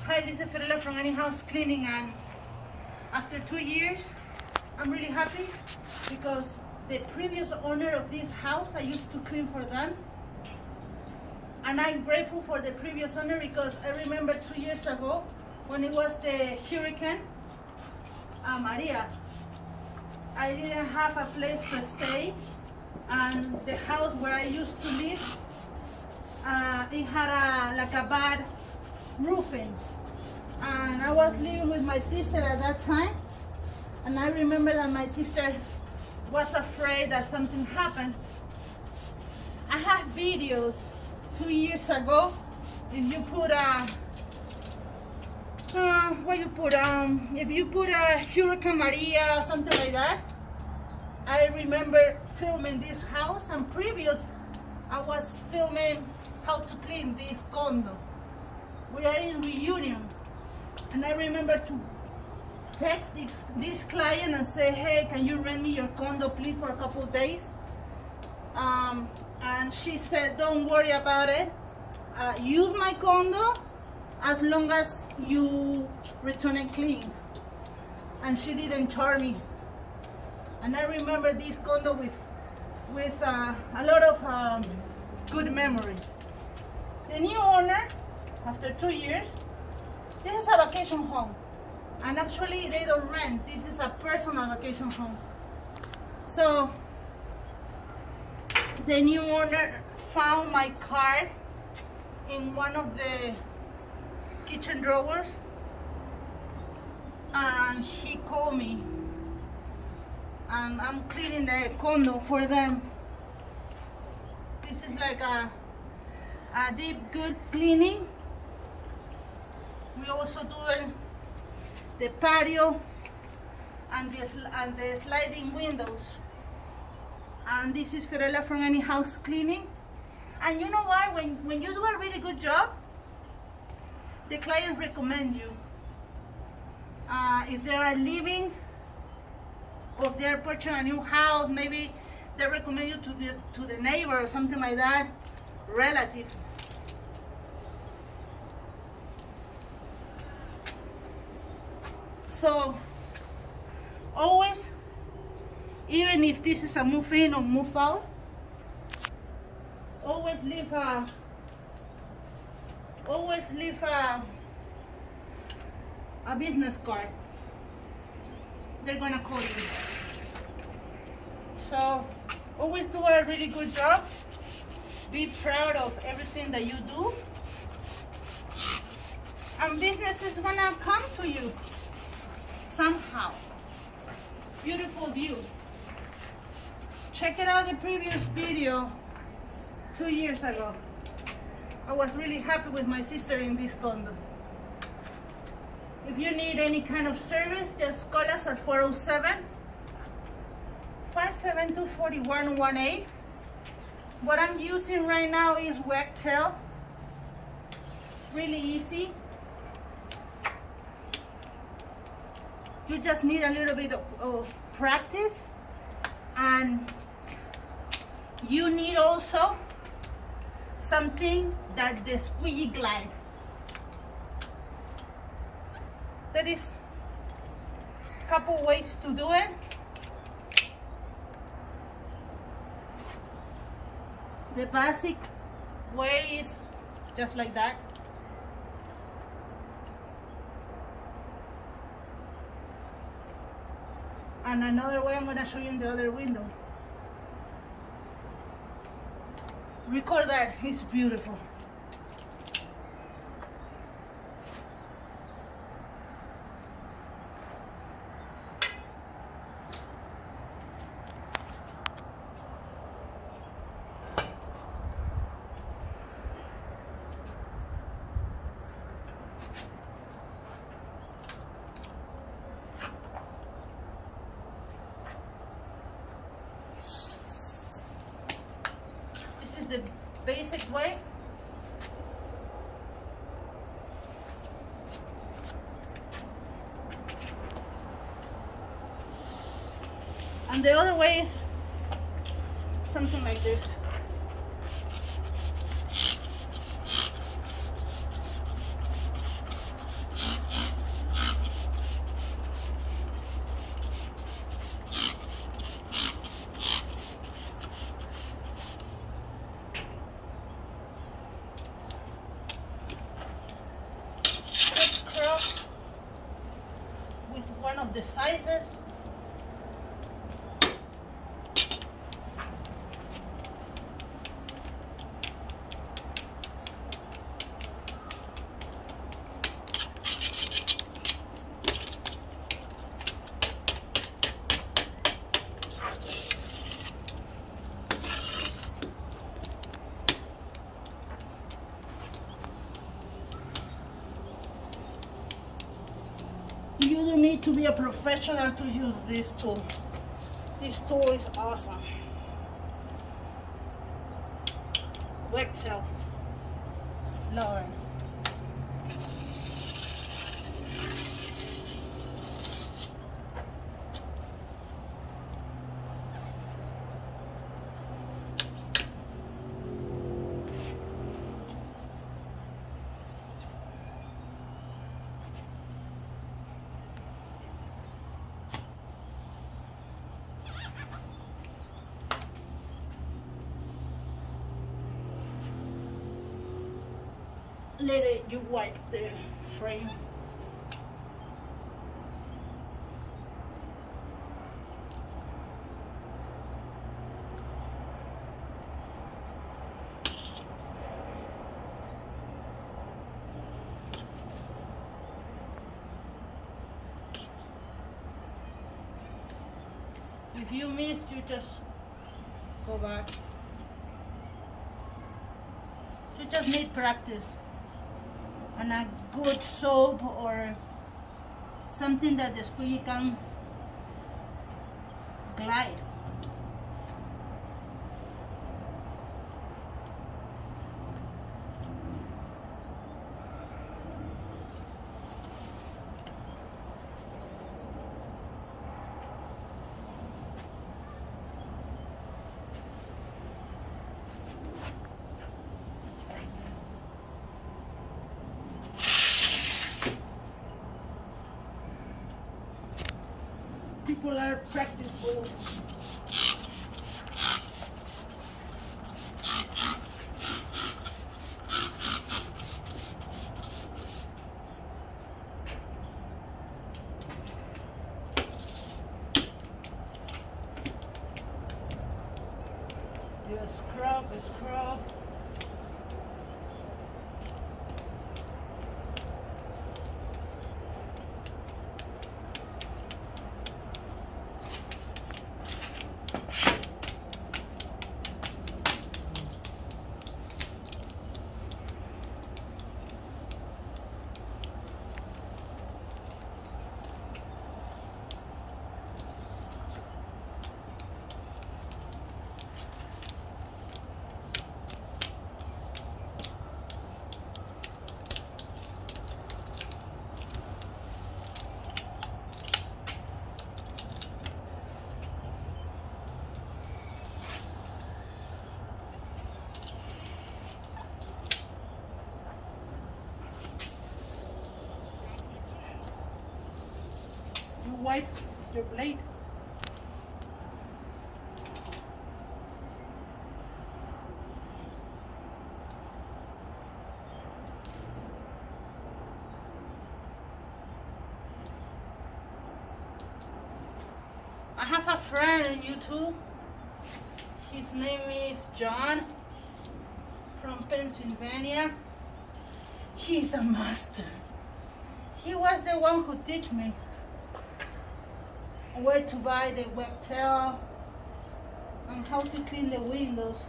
Hi, this is Ferela from Any House Cleaning, and after 2 years, I'm really happy because the previous owner of this house, I used to clean for them. And I'm grateful for the previous owner because I remember 2 years ago when it was the Hurricane Maria. I didn't have a place to stay, and the house where I used to live, it had like a bad roofing. And I was living with my sister at that time, and I remember that my sister was afraid that something happened. I have videos 2 years ago. If you put if you put a Hurricane Maria or something like that, I remember filming this house, and previous I was filming how to clean this condo. We are in reunion, and I remember to text this client and say, hey, can you rent me your condo please for a couple of days? And she said, don't worry about it. Use my condo as long as you return it clean. And she didn't charge me. And I remember this condo with a lot of good memories. The new owner, after 2 years, this is a vacation home. And actually they don't rent. This is a personal vacation home. So the new owner found my card in one of the kitchen drawers, and he called me, and I'm cleaning the condo for them. This is like a deep good cleaning. We also do the patio and the sliding windows. And this is Ferela from Any House Cleaning. And you know what? When you do a really good job, the client recommend you. If they are living, or if they are purchasing a new house, maybe they recommend you to the neighbor or something like that, relative. So always, even if this is a move in or move out, always leave a business card. They're gonna call you. So always do a really good job. Be proud of everything that you do, and business is gonna come to you somehow. Beautiful view. Check it out, the previous video 2 years ago. I was really happy with my sister in this condo. If you need any kind of service, just call us at 407-572-4118. What I'm using right now is wet-tail. Really easy. You just need a little bit of practice, and you need also something that the squeegee glide. There is a couple ways to do it. The basic way is just like that. And another way I'm going to show you in the other window. Record that, it's beautiful. The basic way. And the other way is something like this. with one of the sizes. You don't need to be a professional to use this tool. This tool is awesome. Wexel. Love it. Later you wipe the frame. If you miss, you just go back. You just need practice and a good soap or something that the squeegee can glide. People are practicing. You scrub, scrub. You wipe your blade. I have a friend on YouTube. His name is John from Pennsylvania. He's a master. He was the one who taught me where to buy the wet towel and how to clean the windows.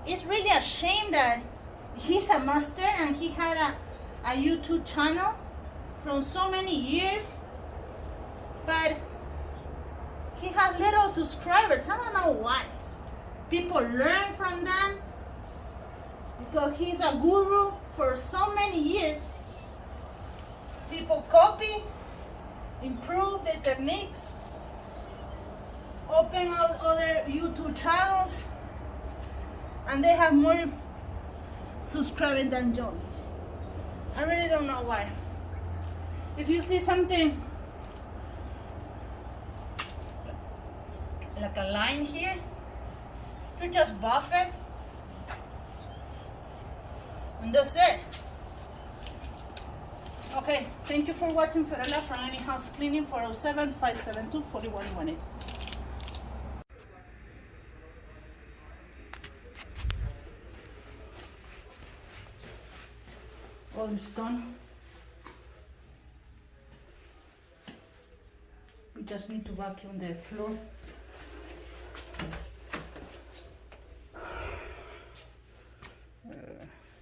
It's really a shame that he's a master and he had a YouTube channel from so many years, but he had little subscribers. I don't know why. People learn from them because he's a guru for so many years. People copy, improve the techniques, open other YouTube channels, and they have more subscribers than John. I really don't know why. If you see something like a line here, you just buff it, and that's it. Okay, thank you for watching Ferella from Any House Cleaning 407-572-4118. All is done. We just need to vacuum the floor.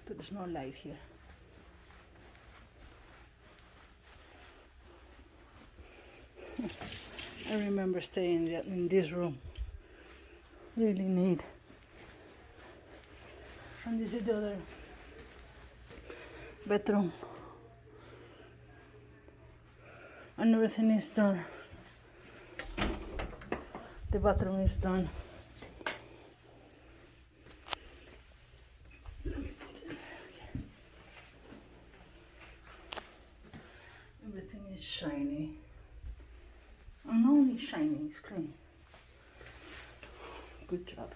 There's no light here. I remember staying in this room. Really neat. And this is the other bedroom. And everything is done. The bathroom is done. Everything is shiny. And not only shiny, it's clean. Good job.